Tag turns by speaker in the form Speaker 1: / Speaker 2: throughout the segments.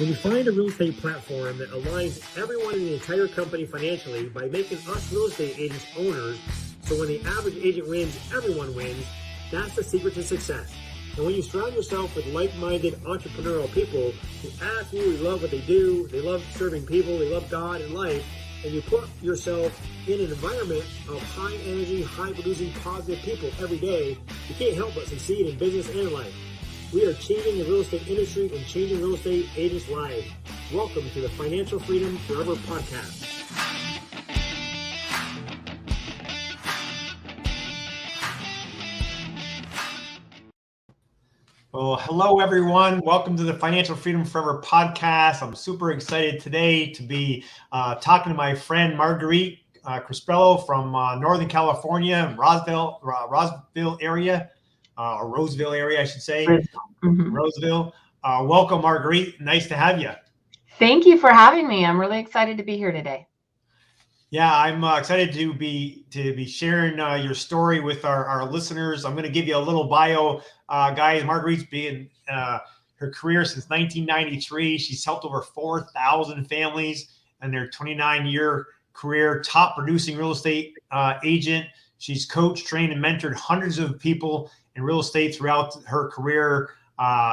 Speaker 1: When you find a real estate platform that aligns everyone in the entire company financially by making us real estate agents owners, so when the average agent wins, everyone wins, that's the secret to success. And when you surround yourself with like-minded entrepreneurial people who absolutely love what they do, they love serving people, they love God and life, and you put yourself in an environment of high energy, high producing, positive people every day, you can't help but succeed in business and life. We are changing the real estate industry and changing real estate agents' lives. Welcome to the Financial Freedom Forever Podcast.
Speaker 2: Well, hello, everyone. Welcome to the Financial Freedom Forever Podcast. I'm super excited today to be talking to my friend Marguerite Crespillo from Northern California, Roseville area, or Roseville area, I should say. Mm-hmm. Roseville. Welcome, Marguerite. Nice to have you.
Speaker 3: Thank you for having me. I'm really excited to be here today.
Speaker 2: Yeah, I'm excited to be sharing your story with our listeners. I'm going to give you a little bio, guys. Marguerite's been her career since 1993. She's helped over 4,000 families in their 29-year career. Top producing real estate agent. She's coached, trained, and mentored hundreds of people in real estate throughout her career.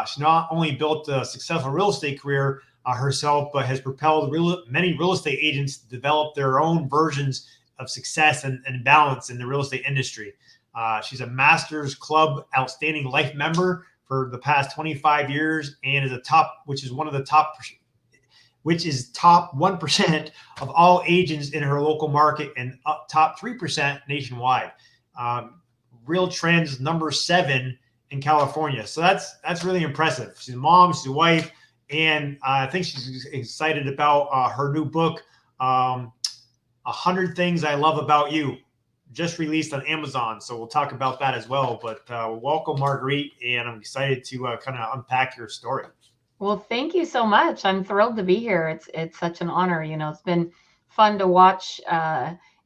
Speaker 2: She not only built a successful real estate career herself, but has propelled many real estate agents to develop their own versions of success and balance in the real estate industry. She's a Masters Club Outstanding Life member for the past 25 years and is top 1% of all agents in her local market and top 3% nationwide. Real Trends number 7 in California. So that's really impressive. She's a mom, she's a wife, and I think she's excited about her new book, 100 Things I Love About You, just released on Amazon. So we'll talk about that as well. But welcome, Marguerite, and I'm excited to kind of unpack your story.
Speaker 3: Well, thank you so much. I'm thrilled to be here. It's such an honor. You know, it's been fun to watch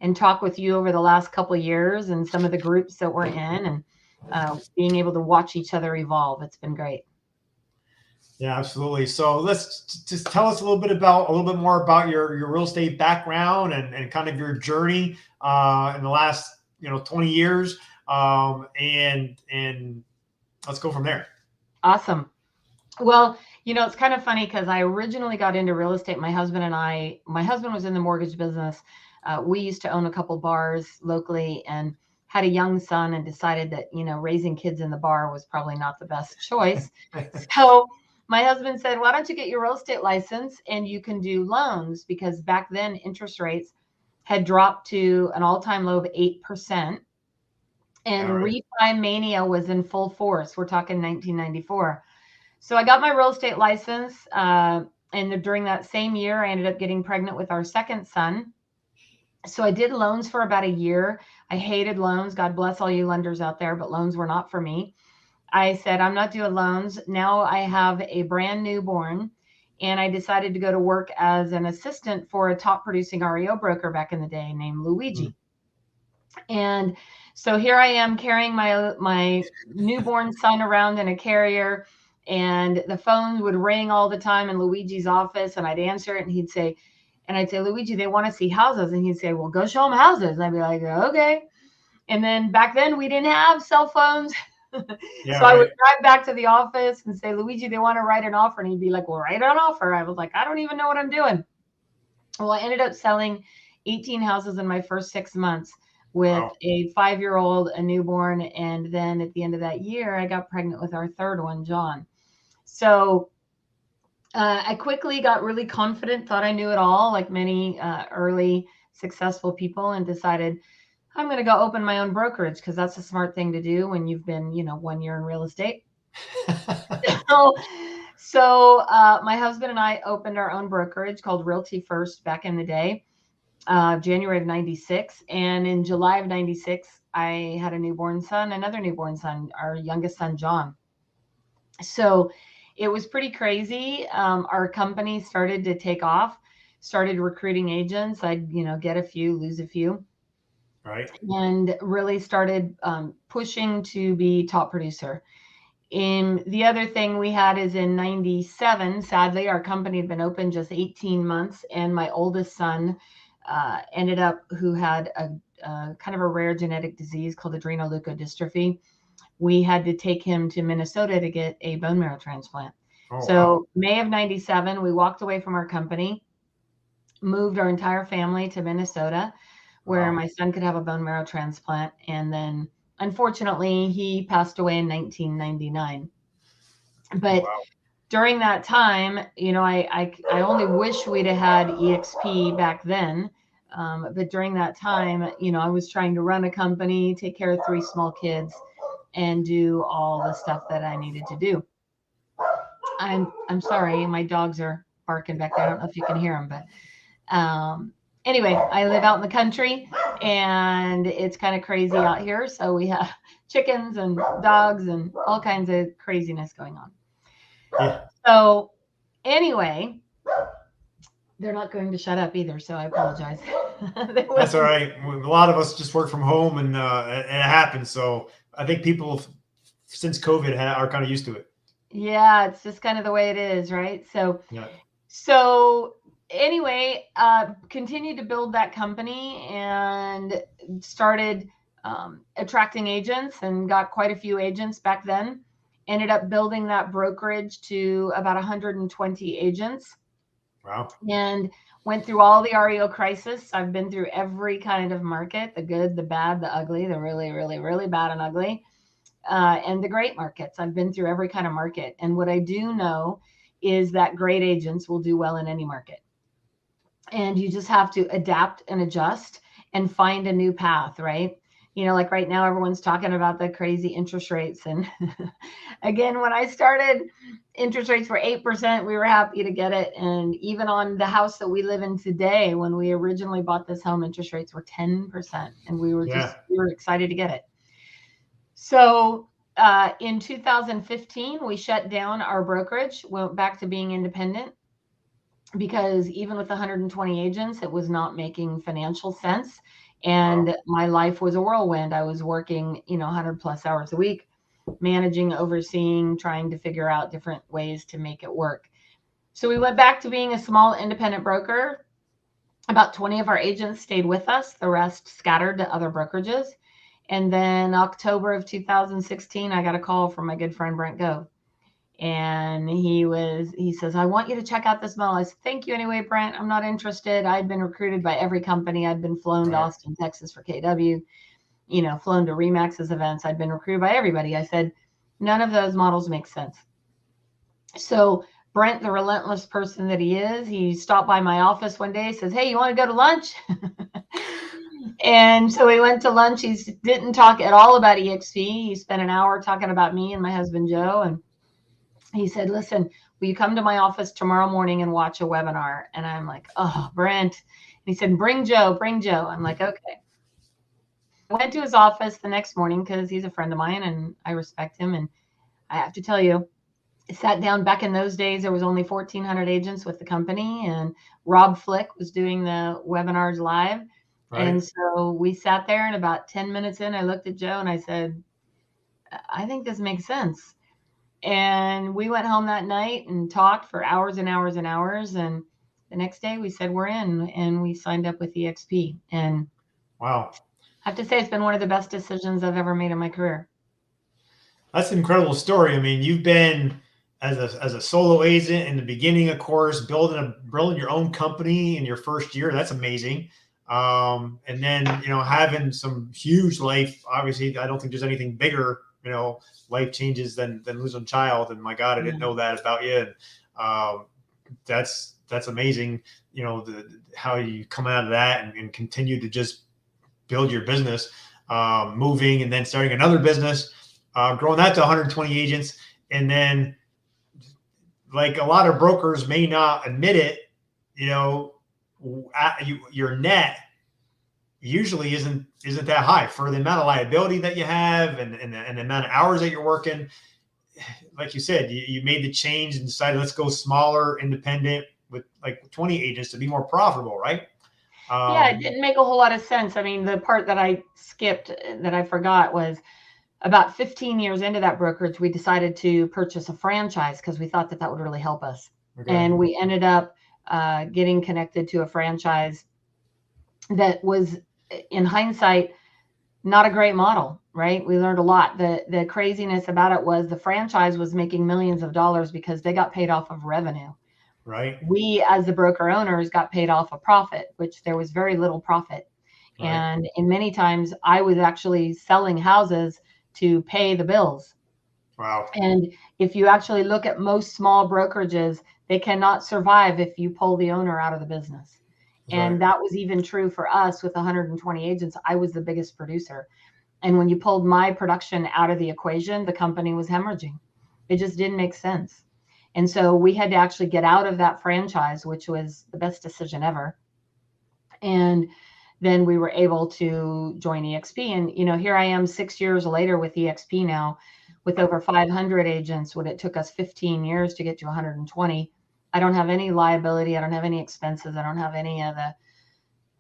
Speaker 3: and talk with you over the last couple of years and some of the groups that we're in and being able to watch each other evolve. It's been great.
Speaker 2: Yeah, absolutely. So let's just tell us a little bit more about your real estate background and kind of your journey in the last 20 years, and let's go from there.
Speaker 3: Awesome. Well, it's kind of funny because I originally got into real estate. My husband was in the mortgage business. We used to own a couple bars locally and had a young son and decided that, raising kids in the bar was probably not the best choice. So my husband said, why don't you get your real estate license and you can do loans? Because back then interest rates had dropped to an all-time low of 8%. And refi mania was in full force. We're talking 1994. So I got my real estate license. And during that same year, I ended up getting pregnant with our second son. So I did loans for about a year. I hated loans. God bless all you lenders out there, but loans were not for me. I said, I'm not doing loans. Now I have a brand newborn, and I decided to go to work as an assistant for a top producing REO broker back in the day named Luigi. And so here I am carrying my newborn son around in a carrier, and the phone would ring all the time in Luigi's office, and I'd answer it, and I'd say, Luigi, they want to see houses. And he'd say, well, go show them houses. And I'd be like, okay. And then back then we didn't have cell phones. Yeah, so I would drive back to the office and say, Luigi, they want to write an offer. And he'd be like, well, write an offer. I was like, I don't even know what I'm doing. Well, I ended up selling 18 houses in my first 6 months with a 5-year-old, a newborn. And then at the end of that year, I got pregnant with our third one, John. So I quickly got really confident, thought I knew it all, like many early successful people, and decided I'm going to go open my own brokerage because that's a smart thing to do when you've been, 1 year in real estate. So my husband and I opened our own brokerage called Realty First back in the day, January of 96. And in July of 96, I had another newborn son, our youngest son, John. So it was pretty crazy. Our company started to take off, started recruiting agents. I'd, get a few, lose a few.
Speaker 2: Right.
Speaker 3: And really started pushing to be top producer. the other thing we had is in 97, sadly, our company had been open just 18 months. And my oldest son ended up who had a kind of a rare genetic disease called adrenoleukodystrophy. We had to take him to Minnesota to get a bone marrow transplant. So May of 97, we walked away from our company, moved our entire family to Minnesota, where my son could have a bone marrow transplant. And then unfortunately, he passed away in 1999. But during that time, I only wish we'd have had EXP back then. But during that time, I was trying to run a company, take care of 3 small kids, and do all the stuff that I needed to do. I'm sorry, my dogs are barking back there. I don't know if you can hear them, but anyway, I live out in the country and it's kind of crazy out here. So we have chickens and dogs and all kinds of craziness going on.
Speaker 2: Yeah.
Speaker 3: So anyway, they're not going to shut up either. So I apologize.
Speaker 2: That's all right. A lot of us just work from home and it happens. So I think people since COVID are kind of used to it.
Speaker 3: Yeah, it's just kind of the way it is, right? So, anyway, continued to build that company and started attracting agents and got quite a few agents back then. Ended up building that brokerage to about 120 agents.
Speaker 2: Wow.
Speaker 3: And went through all the REO crisis. I've been through every kind of market, the good, the bad, the ugly, the really, really, really bad and ugly. And the great markets. I've been through every kind of market. And what I do know is that great agents will do well in any market. And you just have to adapt and adjust and find a new path, right? Like right now, everyone's talking about the crazy interest rates. And again, when I started, interest rates were 8%. We were happy to get it. And even on the house that we live in today, when we originally bought this home, interest rates were 10%. And we were we were excited to get it. So in 2015, we shut down our brokerage, went back to being independent because even with 120 agents, it was not making financial sense. And my life was a whirlwind. I was working, 100 plus hours a week, managing, overseeing, trying to figure out different ways to make it work. So we went back to being a small independent broker. About 20 of our agents stayed with us. The rest scattered to other brokerages. And then October of 2016, I got a call from my good friend, Brent Go. And he says, I want you to check out this model. I said, thank you anyway, Brent. I'm not interested. I'd been recruited by every company. I'd been flown to Austin, Texas for KW, flown to Remax's events. I'd been recruited by everybody. I said, none of those models make sense. So Brent, the relentless person that he is, he stopped by my office one day, says, hey, you want to go to lunch? And so we went to lunch. He didn't talk at all about EXP. He spent an hour talking about me and my husband, Joe. And he said, listen, will you come to my office tomorrow morning and watch a webinar? And I'm like, oh, Brent. And he said, bring Joe. I'm like, okay. I went to his office the next morning because he's a friend of mine and I respect him. And I have to tell you, I sat down. Back in those days, there was only 1,400 agents with the company. And Rob Flick was doing the webinars live. Right. And so we sat there and about 10 minutes in, I looked at Joe and I said, I think this makes sense. And we went home that night and talked for hours and hours and hours. And the next day we said, we're in, and we signed up with EXP. And
Speaker 2: wow,
Speaker 3: I have to say, it's been one of the best decisions I've ever made in my career.
Speaker 2: That's an incredible story. I mean, you've been as a solo agent in the beginning, of course, building your own company in your first year. That's amazing. And then, having some huge life, obviously, I don't think there's anything bigger, life changes than losing a child. And my God, I didn't know that about you. And, that's amazing. How you come out of that and continue to just build your business, moving and then starting another business, growing that to 120 agents. And then, like a lot of brokers may not admit it, your net usually isn't that high for the amount of liability that you have and the amount of hours that you're working. Like you said, you made the change and decided let's go smaller, independent with like 20 agents to be more profitable, right?
Speaker 3: Yeah, it didn't make a whole lot of sense. I mean, the part that I skipped that I forgot was about 15 years into that brokerage, we decided to purchase a franchise because we thought that that would really help us.
Speaker 2: Okay.
Speaker 3: And we ended up getting connected to a franchise that was, in hindsight, not a great model, right? We learned a lot. The craziness about it was the franchise was making millions of dollars because they got paid off of revenue.
Speaker 2: Right.
Speaker 3: We, as the broker owners, got paid off a profit, which there was very little profit.
Speaker 2: Right.
Speaker 3: And in many times, I was actually selling houses to pay the bills.
Speaker 2: Wow.
Speaker 3: And if you actually look at most small brokerages, they cannot survive if you pull the owner out of the business. And that was even true for us with 120 agents. I was the biggest producer. And when you pulled my production out of the equation, the company was hemorrhaging. It just didn't make sense. And so we had to actually get out of that franchise, which was the best decision ever. And then we were able to join EXP. And, here I am 6 years later with EXP now, with over 500 agents, when it took us 15 years to get to 120. I don't have any liability. I don't have any expenses. I don't have any of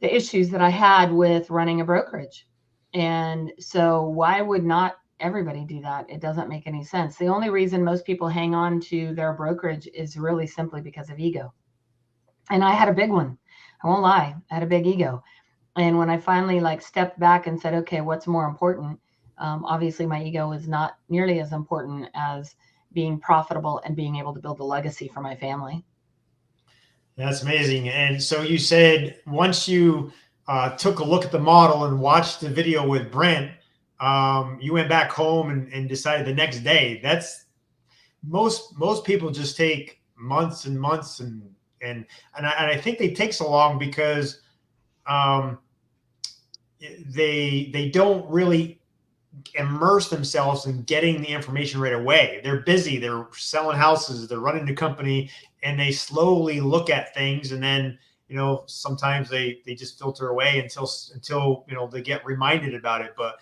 Speaker 3: the issues that I had with running a brokerage. And so why would not everybody do that? It doesn't make any sense. The only reason most people hang on to their brokerage is really simply because of ego. And I had a big one. I won't lie. I had a big ego. And when I finally stepped back and said, okay, what's more important? Obviously my ego is not nearly as important as being profitable and being able to build a legacy for my family.
Speaker 2: That's amazing. And so you said once you took a look at the model and watched the video with Brent, you went back home and decided the next day. That's most people just take months and months, and I think they take so long because they don't really immerse themselves in getting the information right away. They're busy, they're selling houses, they're running the company, and they slowly look at things, and then sometimes they just filter away until they get reminded about it. But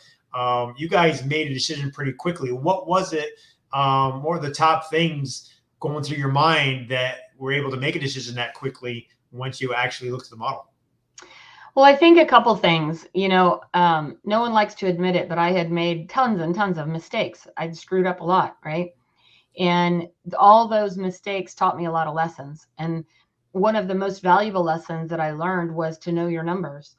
Speaker 2: you guys made a decision pretty quickly. What was it? What were the top things going through your mind that were able to make a decision that quickly once you actually looked at the model?
Speaker 3: Well, I think a couple things. No one likes to admit it, but I had made tons and tons of mistakes. I'd screwed up a lot, right? And all those mistakes taught me a lot of lessons. And one of the most valuable lessons that I learned was to know your numbers.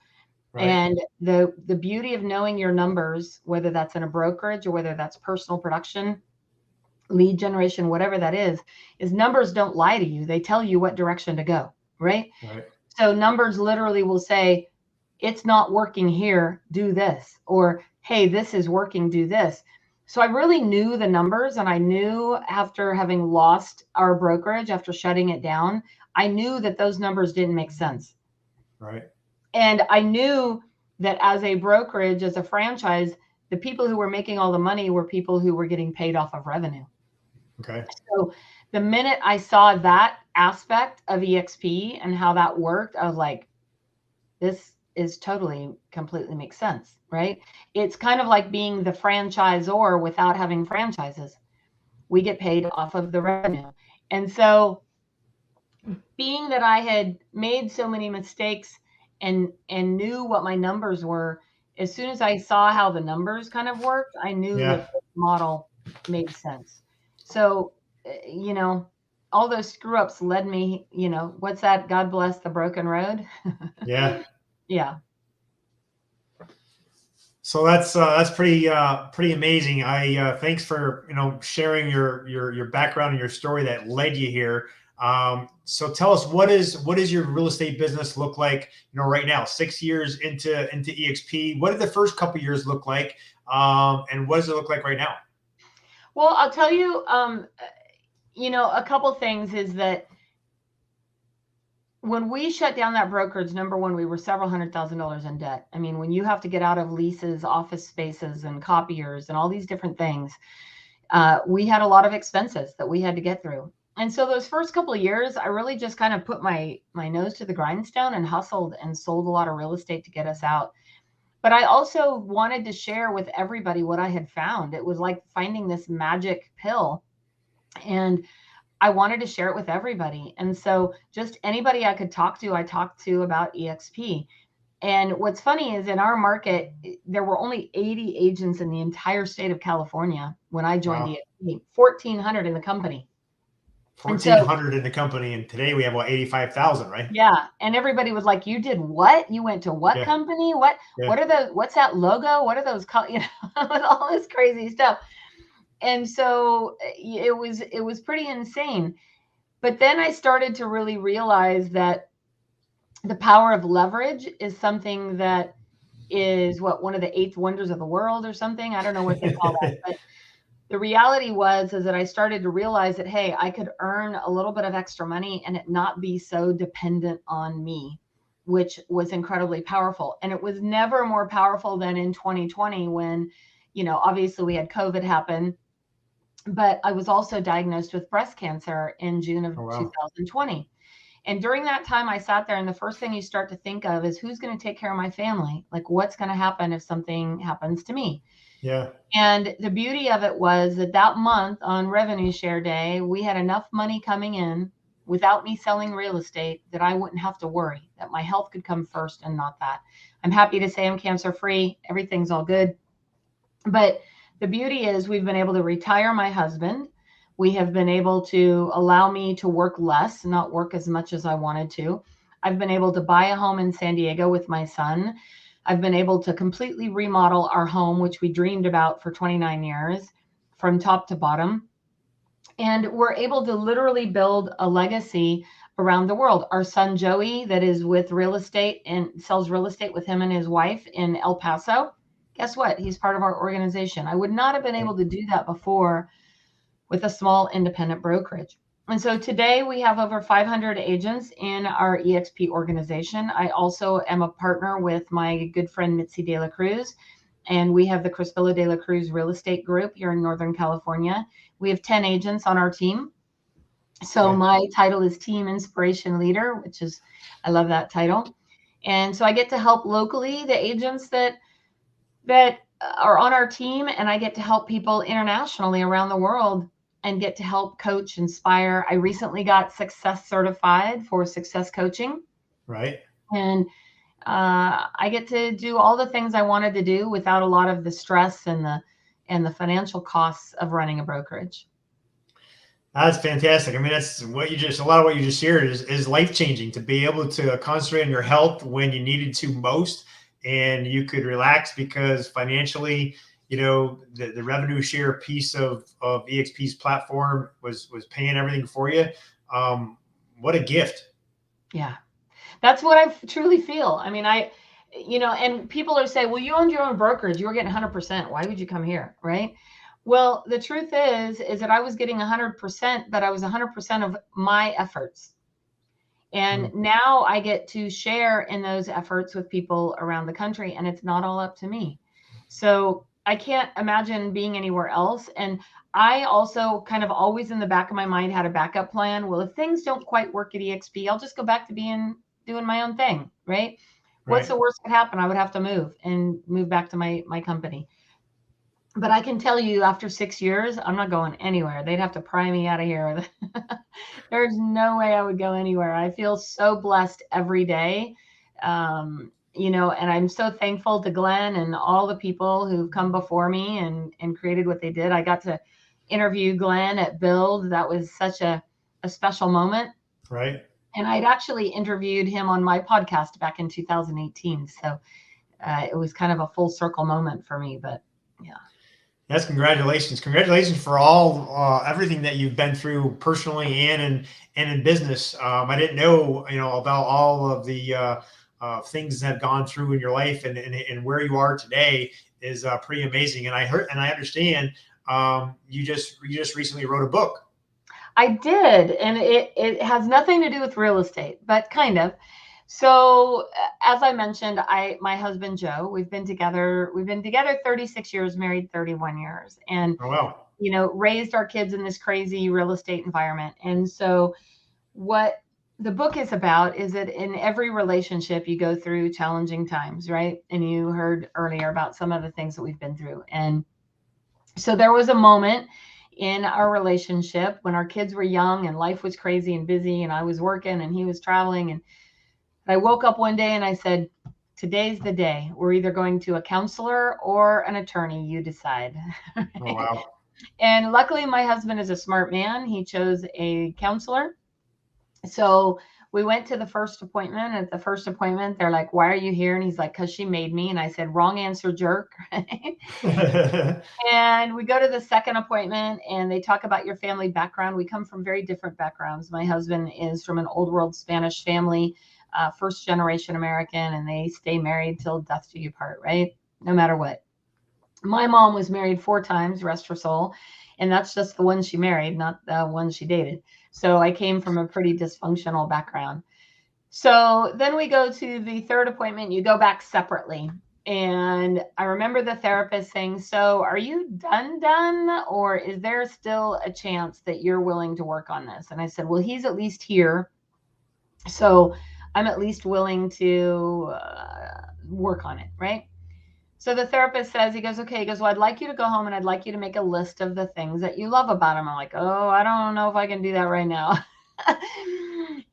Speaker 3: Right. And the beauty of knowing your numbers, whether that's in a brokerage or whether that's personal production, lead generation, whatever that is numbers don't lie to you. They tell you what direction to go, right?
Speaker 2: Right.
Speaker 3: So numbers literally will say, it's not working here, do this. Or, hey, this is working, do this. So I really knew the numbers, and I knew after having lost our brokerage, after shutting it down, I knew that those numbers didn't make sense.
Speaker 2: Right.
Speaker 3: And I knew that as a brokerage, as a franchise, the people who were making all the money were people who were getting paid off of revenue.
Speaker 2: Okay.
Speaker 3: So the minute I saw that aspect of EXP and how that worked, I was like, this is completely makes sense, right? It's kind of like being the franchisor without having franchises. We get paid off of the revenue. And so being that I had made so many mistakes and knew what my numbers were, as soon as I saw how the numbers kind of worked, I knew that the model made sense. So, all those screw ups led me, what's that? God bless the broken road.
Speaker 2: Yeah.
Speaker 3: Yeah.
Speaker 2: So that's pretty amazing. Thanks for sharing your background and your story that led you here. So tell us, what is your real estate business look like right now, 6 years into EXP? What did the first couple of years look like, and what does it look like right now?
Speaker 3: Well, I'll tell you, a couple things is that when we shut down that brokerage, number one, we were several $100,000 in debt. I mean, when you have to get out of leases, office spaces, and copiers and all these different things, we had a lot of expenses that we had to get through. And so those first couple of years, I really just kind of put my nose to the grindstone and hustled and sold a lot of real estate to get us out. But I also wanted to share with everybody what I had found. It was like finding this magic pill, and I wanted to share it with everybody. And so just anybody I could talk to, I talked to about EXP. And what's funny is in our market, there were only 80 agents in the entire state of California when I joined
Speaker 2: Wow.
Speaker 3: EXP, 1,400 in the company. And so,
Speaker 2: 1,400 in the company, and today we have 85,000, right?
Speaker 3: yeah. And everybody was like, you did what? You went to what
Speaker 2: Yeah.
Speaker 3: company?
Speaker 2: Yeah.
Speaker 3: What are those? What's that logo? What are those? With all this crazy stuff. And so it was pretty insane. But then I started to really realize that the power of leverage is something that is one of the eighth wonders of the world or something. I don't know what they call that, but the reality is that I started to realize that, hey, I could earn a little bit of extra money and it not be so dependent on me, which was incredibly powerful. And it was never more powerful than in 2020 when, obviously we had COVID happen, but I was also diagnosed with breast cancer in June of 2020. And during that time, I sat there, and the first thing you start to think of is who's going to take care of my family? Like, what's going to happen if something happens to me?
Speaker 2: Yeah.
Speaker 3: And the beauty of it was that month on revenue share day, we had enough money coming in without me selling real estate that I wouldn't have to worry, that my health could come first and not that. I'm happy to say I'm cancer free. Everything's all good. But the beauty is we've been able to retire my husband. We have been able to allow me to work less, not work as much as I wanted to. I've been able to buy a home in San Diego with my son. I've been able to completely remodel our home, which we dreamed about for 29 years, from top to bottom. And we're able to literally build a legacy around the world. Our son, Joey, that is with real estate and sells real estate with him and his wife in El Paso. Guess what? He's part of our organization. I would not have been able to do that before with a small independent brokerage. And so today we have over 500 agents in our EXP organization. I also am a partner with my good friend Mitzi De La Cruz, and we have the Crespillo De La Cruz Real Estate Group here in Northern California. We have 10 agents on our team. So my title is Team Inspiration Leader, which is, I love that title. And so I get to help locally the agents that are on our team, and I get to help people internationally around the world and get to help coach, inspire. I recently got success certified for success coaching.
Speaker 2: Right.
Speaker 3: And I get to do all the things I wanted to do without a lot of the stress and the financial costs of running a brokerage.
Speaker 2: That's fantastic. I mean, that's a lot of what you just shared is life-changing, to be able to concentrate on your health when you needed to most, and you could relax because financially, the revenue share piece of EXP's platform was paying everything for you. What a gift.
Speaker 3: Yeah, that's what I truly feel. I mean, and people are saying, well, you owned your own brokerage. You were getting 100%. Why would you come here? Right. Well, the truth is that I was getting 100%, but I was 100% of my efforts. And now I get to share in those efforts with people around the country, and it's not all up to me. So I can't imagine being anywhere else. And I also kind of always in the back of my mind had a backup plan. Well, if things don't quite work at EXP, I'll just go back to doing my own thing, right? What's the worst that could happen? I would have to move back to my company. But I can tell you after 6 years, I'm not going anywhere. They'd have to pry me out of here. There's no way I would go anywhere. I feel so blessed every day. And I'm so thankful to Glenn and all the people who've come before me and created what they did. I got to interview Glenn at Build. That was such a special moment.
Speaker 2: Right.
Speaker 3: And I'd actually interviewed him on my podcast back in 2018. So it was kind of a full circle moment for me, but yeah.
Speaker 2: Yes, congratulations! Congratulations for everything that you've been through personally and in business. I didn't know about all of the things that have gone through in your life, and where you are today is pretty amazing. And I understand you just recently wrote a book.
Speaker 3: I did, and it has nothing to do with real estate, but kind of. So as I mentioned, my husband, Joe, we've been together 36 years, married 31 years, and, raised our kids in this crazy real estate environment. And so what the book is about is that in every relationship, you go through challenging times, right? And you heard earlier about some of the things that we've been through. And so there was a moment in our relationship when our kids were young and life was crazy and busy, and I was working and he was traveling, and I woke up one day and I said, today's the day. We're either going to a counselor or an attorney, you decide.
Speaker 2: Oh, wow.
Speaker 3: And luckily my husband is a smart man. He chose a counselor. So we went to the first appointment. At the first appointment, they're like, "Why are you here?" And he's like, "'Cause she made me." And I said, "Wrong answer, jerk." And we go to the second appointment and they talk about your family background. We come from very different backgrounds. My husband is from an old world Spanish family, first generation American, and they stay married till death do you part, right? No matter what. My mom was married 4 times, rest her soul. And that's just the one she married, not the one she dated. So I came from a pretty dysfunctional background. So then we go to the third appointment. You go back separately. And I remember the therapist saying, "So are you done? Or is there still a chance that you're willing to work on this?" And I said, "Well, he's at least here. So I'm at least willing to work on it." Right. So the therapist says, he goes, "Okay," he goes, "Well, I'd like you to go home and I'd like you to make a list of the things that you love about him." I'm like, "Oh, I don't know if I can do that right now."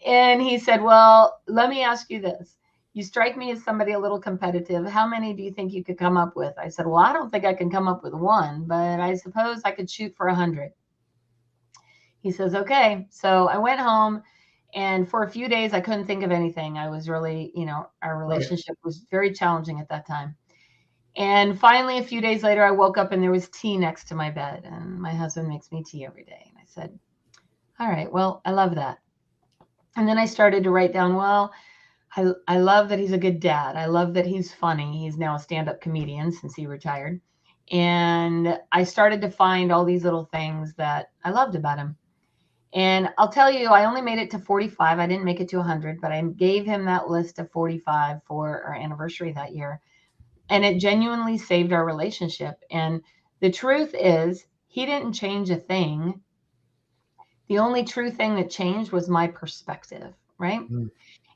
Speaker 3: And he said, "Well, let me ask you this. You strike me as somebody a little competitive. How many do you think you could come up with?" I said, "Well, I don't think I can come up with one, but I suppose I could shoot for 100. He says, "Okay." So I went home and for a few days, I couldn't think of anything. I was really, our
Speaker 2: Right.
Speaker 3: relationship was very challenging at that time. And finally, a few days later, I woke up and there was tea next to my bed. And my husband makes me tea every day. And I said, "All right, well, I love that." And then I started to write down, well, I love that he's a good dad. I love that he's funny. He's now a stand-up comedian since he retired. And I started to find all these little things that I loved about him. And I'll tell you, I only made it to 45. I didn't make it to 100, but I gave him that list of 45 for our anniversary that year. And it genuinely saved our relationship. And the truth is, he didn't change a thing. The only true thing that changed was my perspective, right?
Speaker 2: Mm.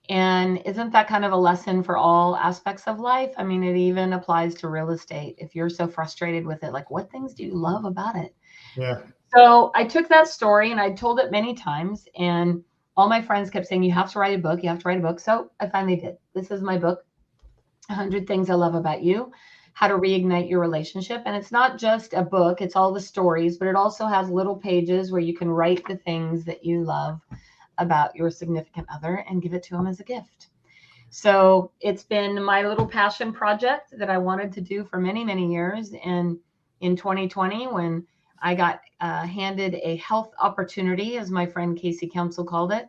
Speaker 3: And isn't that kind of a lesson for all aspects of life? I mean, it even applies to real estate. If you're so frustrated with it, like, what things do you love about it?
Speaker 2: Yeah.
Speaker 3: So I took that story and I told it many times, and all my friends kept saying, "You have to write a book. You have to write a book." So I finally did. This is my book, 100 Things I Love About You, How to Reignite Your Relationship. And it's not just a book, it's all the stories, but it also has little pages where you can write the things that you love about your significant other and give it to them as a gift. So it's been my little passion project that I wanted to do for many, many years. And in 2020, when I got handed a health opportunity, as my friend Casey Council called it,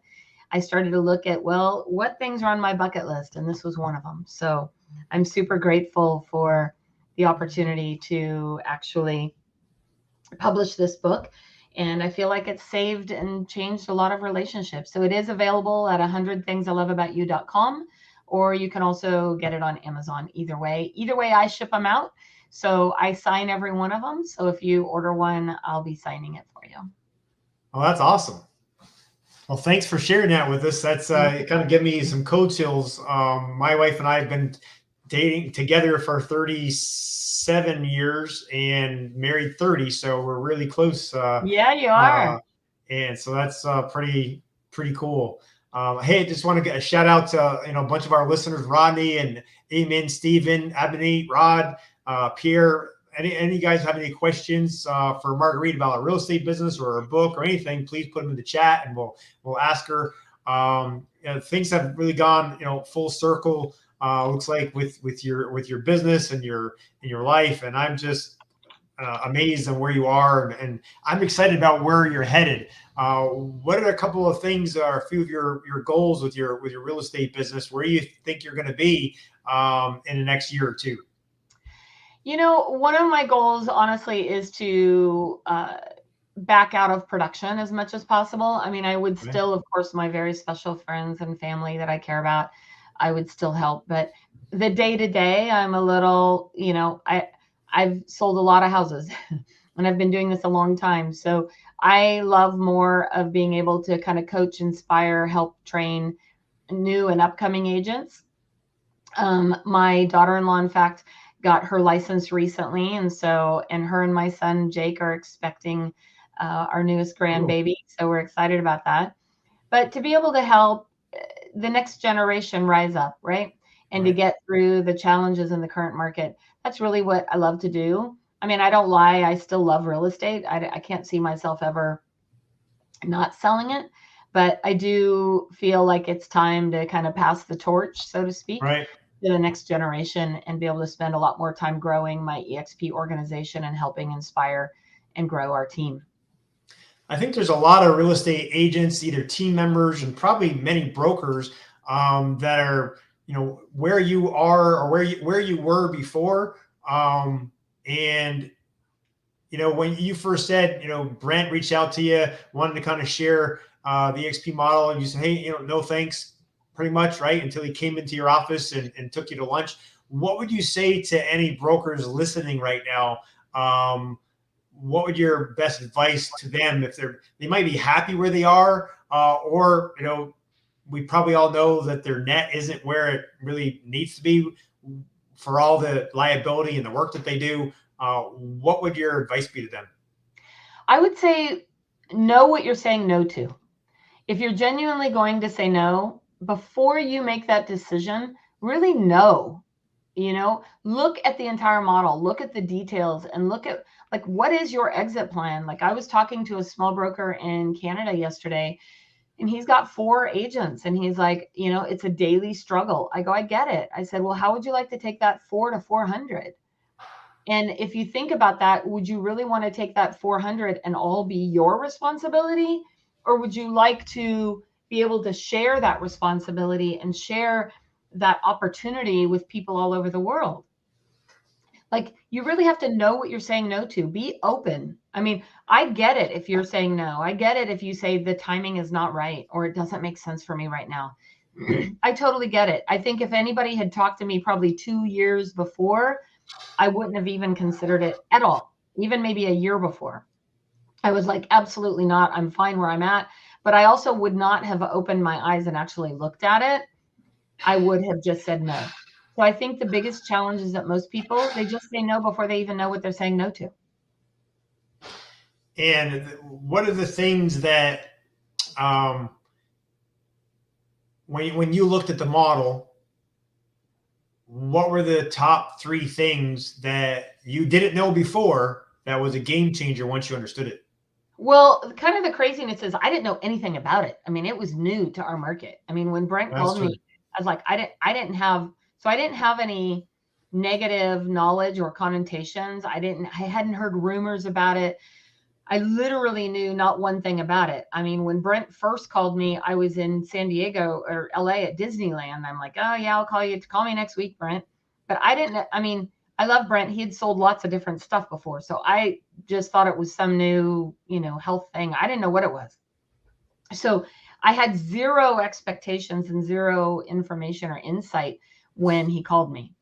Speaker 3: I started to look at, well, what things are on my bucket list? And this was one of them. So I'm super grateful for the opportunity to actually publish this book. And I feel like it's saved and changed a lot of relationships. So it is available at 100thingsiloveaboutyou.com, or you can also get it on Amazon. Either way, I ship them out. So I sign every one of them. So if you order one, I'll be signing it for you.
Speaker 2: Oh, that's awesome. Well, thanks for sharing that with us. That's kind of give me some code chills. My wife and I have been dating together for 37 years and married 30. So we're really close.
Speaker 3: Yeah, you are.
Speaker 2: And so that's pretty cool. Hey, I just want to get a shout out to a bunch of our listeners: Rodney and Amen, Stephen, Abney, Rod, Pierre. Any guys have any questions for Marguerite about a real estate business or a book or anything? Please put them in the chat, and we'll ask her. Things have really gone full circle. Looks like with your business and your life, and I'm just amazed at where you are, and I'm excited about where you're headed. What are a couple of things, or a few of your goals with your real estate business? Where do you think you're going to be in the next year or two?
Speaker 3: One of my goals, honestly, is to back out of production as much as possible. I mean, I would still, of course, my very special friends and family that I care about, I would still help. But the day-to-day, I'm a little, I've sold a lot of houses and I've been doing this a long time. So I love more of being able to kind of coach, inspire, help train new and upcoming agents. My daughter-in-law, in fact, got her license recently. And her and my son, Jake, are expecting our newest grandbaby. So we're excited about that. But to be able to help the next generation rise up, right? and to get through the challenges in the current market. That's really what I love to do. I mean, I don't lie. I still love real estate. I can't see myself ever not selling it, but I do feel like it's time to kind of pass the torch, so to speak,
Speaker 2: Right.
Speaker 3: to the next generation and be able to spend a lot more time growing my EXP organization and helping inspire and grow our team.
Speaker 2: I think there's a lot of real estate agents, either team members and probably many brokers that are, where you are or where you were before. And when you first said, Brent reached out to you, wanted to kind of share the EXP model, and you said, hey, no thanks, pretty much, right? Until he came into your office and took you to lunch. What would you say to any brokers listening right now? What would your best advice to them if they might be happy where they are, or we probably all know that their net isn't where it really needs to be for all the liability and the work that they do. What would your advice be to them?
Speaker 3: I would say know what you're saying no to. If you're genuinely going to say no, before you make that decision, really know, look at the entire model, look at the details, and look at what is your exit plan? Like, I was talking to a small broker in Canada yesterday, and he's got 4 agents, and he's like, it's a daily struggle. I go, I get it. I said, well, how would you like to take that 4 to 400? And if you think about that, would you really want to take that 400 and all be your responsibility? Or would you like to be able to share that responsibility and share that opportunity with people all over the world? Like, you really have to know what you're saying no to. Be open. I mean, I get it if you're saying no. I get it if you say the timing is not right or it doesn't make sense for me right now. I totally get it. I think if anybody had talked to me probably 2 years before, I wouldn't have even considered it at all, even maybe a year before. I was like, absolutely not. I'm fine where I'm at. But I also would not have opened my eyes and actually looked at it. I would have just said no. So I think the biggest challenge is that most people, they just say no before they even know what they're saying no to.
Speaker 2: And what are the things that, when you looked at the model, what were the top 3 things that you didn't know before that was a game changer once you understood it?
Speaker 3: Well, kind of the craziness is I didn't know anything about it. I mean, it was new to our market. I mean, when Brent called me, I was like, I didn't have any negative knowledge or connotations. I hadn't heard rumors about it. I literally knew not one thing about it. I mean, when Brent first called me, I was in San Diego or LA at Disneyland. I'm like, oh yeah, I'll call you. Call me next week, Brent. But I love Brent. He had sold lots of different stuff before. So I just thought it was some new, health thing. I didn't know what it was. So I had 0 expectations and 0 information or insight when he called me.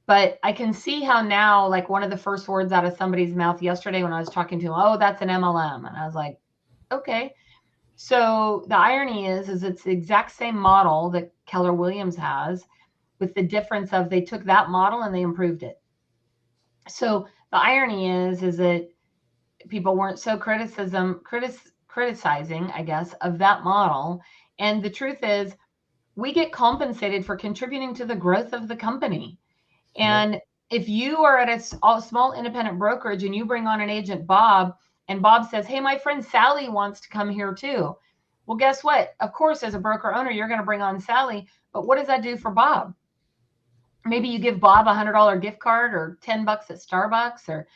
Speaker 3: But I can see how now, like, one of the first words out of somebody's mouth yesterday when I was talking to him, oh, that's an MLM. And I was like, okay. So the irony is it's the exact same model that Keller Williams has, with the difference of they took that model and they improved it. So the irony is that people weren't so criticizing, I guess, of that model. And the truth is, we get compensated for contributing to the growth of the company. And if you are at a small independent brokerage and you bring on an agent, Bob, and Bob says, hey, my friend Sally wants to come here too. Well, guess what? Of course, as a broker owner, you're going to bring on Sally. But what does that do for Bob? Maybe you give Bob a $100 gift card or $10 at Starbucks or,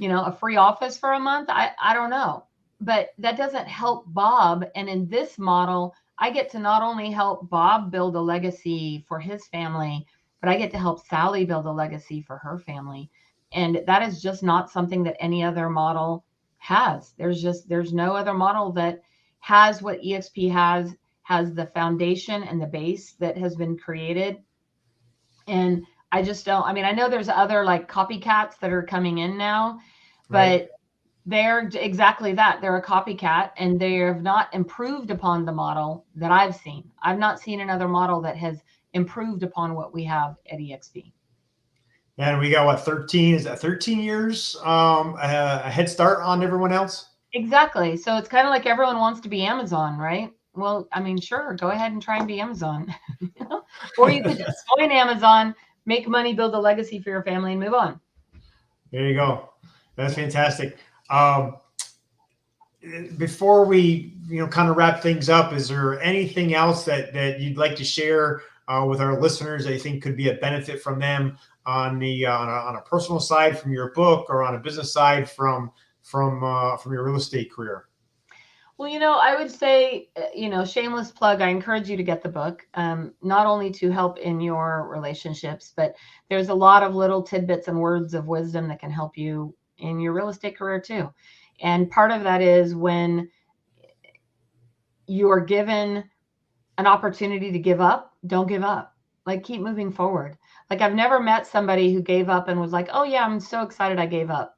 Speaker 3: a free office for a month. I don't know. But that doesn't help Bob. And in this model, I get to not only help Bob build a legacy for his family, but I get to help Sally build a legacy for her family. And that is just not something that any other model has. There's no other model that has what EXP has the foundation and the base that has been created. And I just don't, I know there's other like copycats that are coming in now, but they're exactly that. They're a copycat and they have not improved upon the model that I've seen. I've not seen another model that has improved upon what we have at EXP.
Speaker 2: And we got 13 years a head start on everyone else?
Speaker 3: Exactly. So it's kind of like everyone wants to be Amazon, right? Well, I mean, sure, go ahead and try and be Amazon. Or you could just join Amazon, make money, build a legacy for your family, and move on.
Speaker 2: There you go. That's fantastic. Before we, kind of wrap things up, is there anything else that you'd like to share with our listeners that you think could be a benefit from them on the on a personal side from your book, or on a business side from your real estate career?
Speaker 3: Well, I would say, shameless plug, I encourage you to get the book, not only to help in your relationships, but there's a lot of little tidbits and words of wisdom that can help you in your real estate career too. And part of that is when you are given an opportunity to give up, don't give up. Like, keep moving forward. Like, I've never met somebody who gave up and was like, oh yeah, I'm so excited I gave up.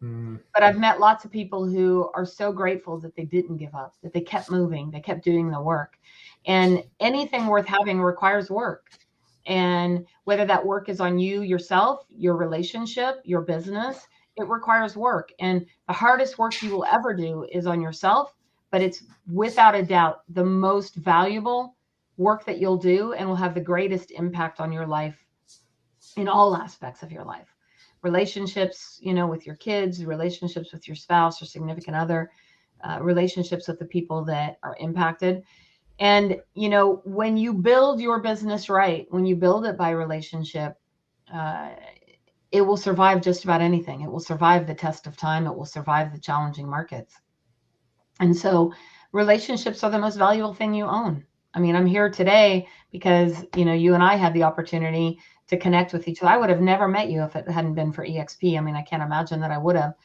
Speaker 3: But I've met lots of people who are so grateful that they didn't give up, that they kept moving, they kept doing the work. And anything worth having requires work. And whether that work is on you, yourself, your relationship, your business, it requires work. And the hardest work you will ever do is on yourself, but it's without a doubt the most valuable work that you'll do, and will have the greatest impact on your life in all aspects of your life. Relationships, with your kids, relationships with your spouse or significant other, relationships with the people that are impacted. And, when you build your business right, when you build it by relationship, it will survive just about anything. It will survive the test of time. It will survive the challenging markets. And so relationships are the most valuable thing you own. I mean, I'm here today because, you and I had the opportunity to connect with each other. I would have never met you if it hadn't been for EXP. I mean, I can't imagine that I would have.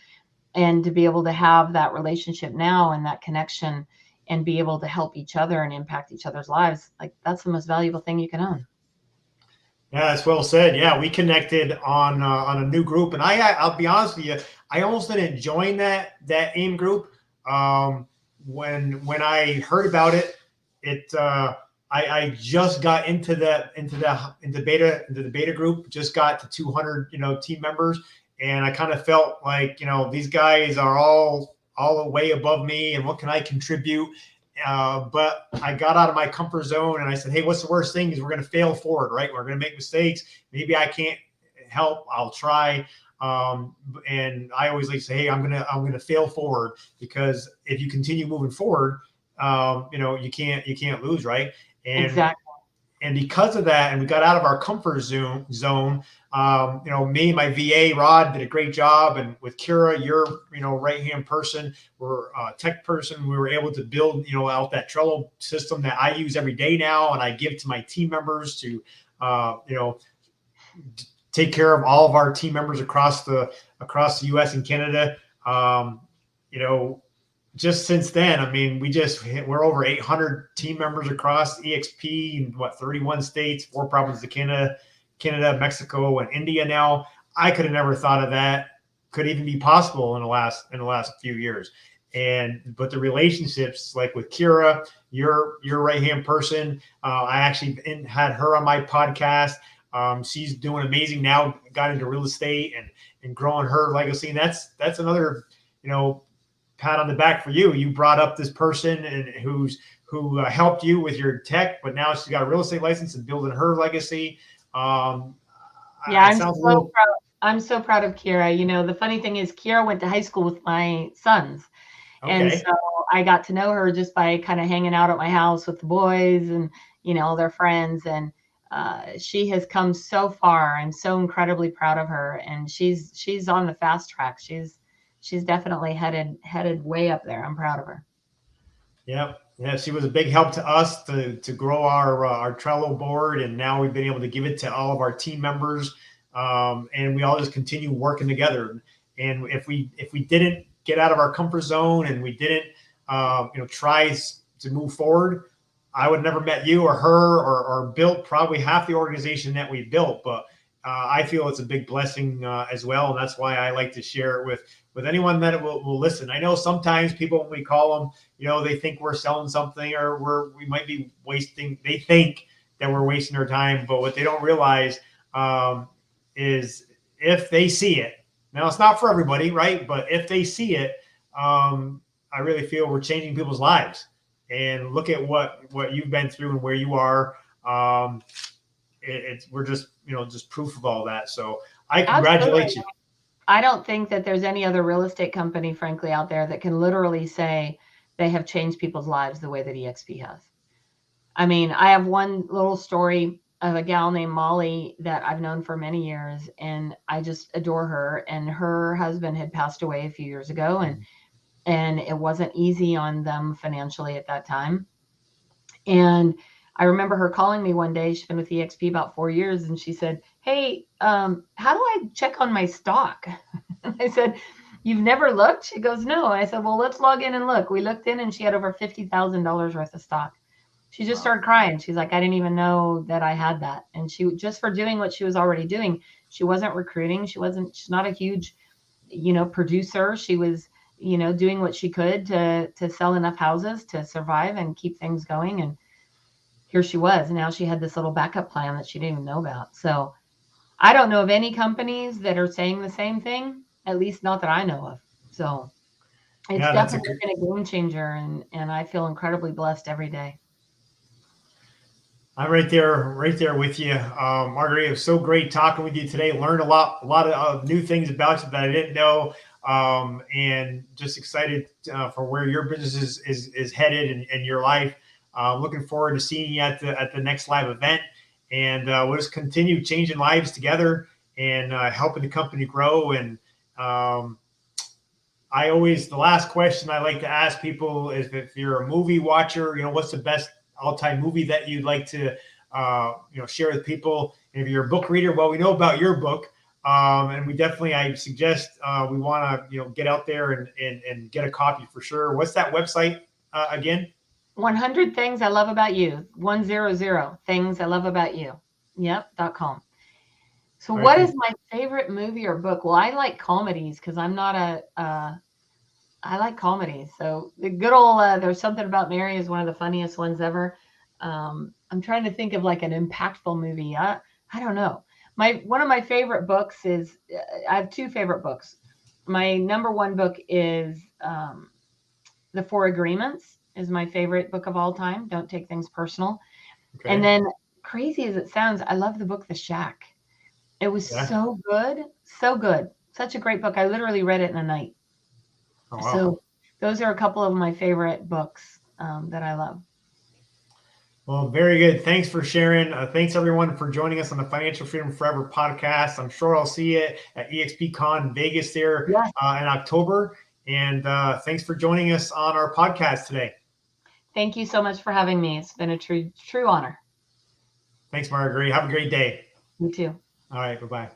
Speaker 3: And to be able to have that relationship now and that connection and be able to help each other and impact each other's lives, like, that's the most valuable thing you can own.
Speaker 2: Yeah, that's well said. Yeah, we connected on a new group, and I'll be honest with you, I almost didn't join that AIM group. When I heard about it, I just got into the beta group, just got to 200 team members, and I kind of felt like these guys are all the way above me, and what can I contribute? But I got out of my comfort zone, and I said, hey, what's the worst thing? Is we're going to fail forward, right? We're going to make mistakes. Maybe I can't help. I'll try. And I always like to say, hey, I'm gonna fail forward, because if you continue moving forward, you can't lose, right? And
Speaker 3: exactly.
Speaker 2: And because of that, and we got out of our comfort zone, me and my VA Rod did a great job, and with Kira, your right-hand person, or tech person, we were able to build out that Trello system that I use every day now, and I give to my team members to take care of all of our team members across the U.S. and Canada. Just since then, I mean, we're over 800 team members across EXP in 31 states, 4 provinces of Canada, Mexico, and India now. I could have never thought of that could even be possible in the last few years. But the relationships, like with Kira, your right-hand person, I actually had her on my podcast. She's doing amazing now, got into real estate and growing her legacy. And that's another, pat on the back for you. You brought up this person and who helped you with your tech, but now she's got a real estate license and building her legacy.
Speaker 3: I'm so proud of Kira. The funny thing is, Kira went to high school with my sons. Okay. And so I got to know her just by kind of hanging out at my house with the boys and, their friends. And she has come so far. I'm so incredibly proud of her. And she's on the fast track. She's definitely headed way up there. I'm proud of her.
Speaker 2: Yeah. She was a big help to us to grow our Trello board, and now we've been able to give it to all of our team members, and we all just continue working together. And if we didn't get out of our comfort zone and we didn't try to move forward, I would have never met you or her or built probably half the organization that we built. But I feel it's a big blessing as well, and that's why I like to share it with anyone that will listen. I know sometimes people, when we call them, they think we're selling something, or we might be wasting. They think that we're wasting our time, but what they don't realize is if they see it. Now, it's not for everybody, right? But if they see it, I really feel we're changing people's lives. and look at what you've been through and where you are. We're just, just proof of all that. So I congratulate you.
Speaker 3: I don't think that there's any other real estate company, frankly, out there that can literally say they have changed people's lives the way that EXP has. I mean, I have one little story of a gal named Molly that I've known for many years, and I just adore her. And her husband had passed away a few years ago, and it wasn't easy on them financially at that time. And I remember her calling me one day. She's been with EXP about 4 years, and she said, "Hey, how do I check on my stock?" And I said, "You've never looked?" She goes, "No." I said, "Well, let's log in and look." We looked in, and she had over $50,000 worth of stock. She just started crying. She's like, "I didn't even know that I had that." And she, just for doing what she was already doing, she wasn't recruiting. She's not a huge, producer. She was, doing what she could to sell enough houses to survive and keep things going. And here she was. Now she had this little backup plan that she didn't even know about. So I don't know of any companies that are saying the same thing, at least not that I know of. So it's definitely been a game changer, and I feel incredibly blessed every day.
Speaker 2: I'm right there with you. Marguerite, it was so great talking with you today. Learned a lot of new things about you that I didn't know. And just excited for where your business is headed and your life. Looking forward to seeing you at the next live event, and we'll just continue changing lives together and helping the company grow. And the last question I like to ask people is, if you're a movie watcher, what's the best all-time movie that you'd like to share with people? And if you're a book reader, well, we know about your book, and I suggest we want to get out there and get a copy for sure. What's that website again?
Speaker 3: 100 Things I Love About You. 100 Things I Love About You. .com. So what is my favorite movie or book? Well, I like comedies because I'm not I like comedies. So the good old There's Something About Mary is one of the funniest ones ever. I'm trying to think of like an impactful movie. I don't know. One of my favorite books is, I have two favorite books. My number one book is The Four Agreements, is my favorite book of all time. Don't take things personal. Okay. And then, crazy as it sounds, I love the book The Shack. It was so good. Such a great book. I literally read it in a night. Oh, wow. So those are a couple of my favorite books that I love.
Speaker 2: Well, very good. Thanks for sharing. Thanks everyone for joining us on the Financial Freedom Forever podcast. I'm sure I'll see you at EXPCon Vegas there in October. And thanks for joining us on our podcast today.
Speaker 3: Thank you so much for having me. It's been a true honor.
Speaker 2: Thanks, Marguerite. Have a great day.
Speaker 3: You too.
Speaker 2: All right. Bye-bye.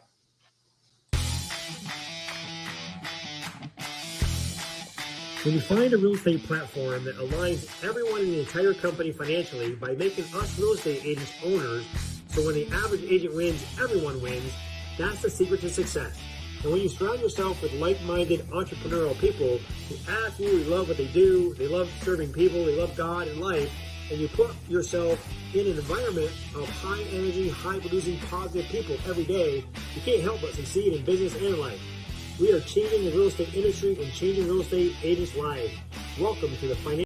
Speaker 1: When you find a real estate platform that aligns everyone in the entire company financially by making us real estate agents owners, so when the average agent wins, everyone wins, that's the secret to success. And when you surround yourself with like-minded entrepreneurial people who absolutely love what they do, they love serving people, they love God and life, and you put yourself in an environment of high energy, high producing, positive people every day, you can't help but succeed in business and life. We are changing the real estate industry and changing real estate agents' lives. Welcome to the Financial